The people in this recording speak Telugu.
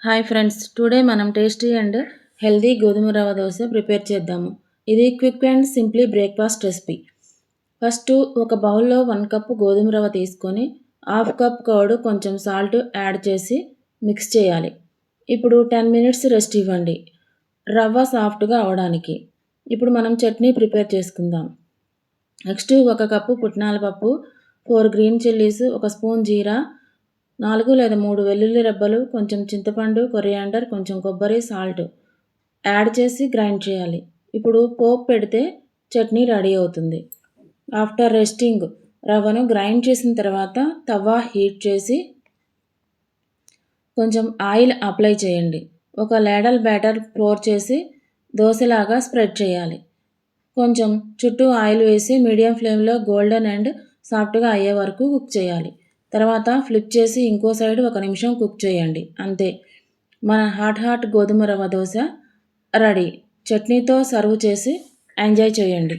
హాయ్ ఫ్రెండ్స్, టుడే మనం టేస్టీ అండ్ హెల్దీ గోధుమ రవ్వ దోశ ప్రిపేర్ చేద్దాము. ఇది quick and simply breakfast recipe. First ఒక బౌల్లో 1 కప్ గోధుమ రవ్వ తీసుకొని హాఫ్ కప్ కర్డ్ కొంచెం సాల్ట్ యాడ్ చేసి మిక్స్ చేయాలి. ఇప్పుడు 10 మినిట్స్ రెస్ట్ ఇవ్వండి రవ్వ సాఫ్ట్గా అవడానికి. ఇప్పుడు మనం చట్నీ ప్రిపేర్ చేసుకుందాం. నెక్స్ట్ 1 కప్పు పుట్నాల పప్పు, 4 గ్రీన్ చిల్లీస్, 1 స్పూన్ జీరా, 4 లేదా 3 వెల్లుల్లి రెబ్బలు, కొంచెం చింతపండు, కొరియాండర్, కొంచెం కొబ్బరి, సాల్ట్ యాడ్ చేసి గ్రైండ్ చేయాలి. ఇప్పుడు పోపు పెడితే చట్నీ రెడీ అవుతుంది. ఆఫ్టర్ రెస్టింగ్ రవ్వను గ్రైండ్ చేసిన తర్వాత తవా హీట్ చేసి కొంచెం ఆయిల్ అప్లై చేయండి. ఒక లేడల్ బ్యాటర్ పోర్ చేసి దోశలాగా స్ప్రెడ్ చేయాలి. కొంచెం చుట్టూ ఆయిల్ వేసి మీడియం ఫ్లేమ్లో గోల్డెన్ అండ్ సాఫ్ట్గా అయ్యే వరకు కుక్ చేయాలి. తర్వాత ఫ్లిప్ చేసి ఇంకో సైడ్ 1 నిమిషం కుక్ చేయండి. అంతే, మన హాట్ గోధుమ రవ్వ దోశ రెడీ. చట్నీతో సర్వ్ చేసి ఎంజాయ్ చేయండి.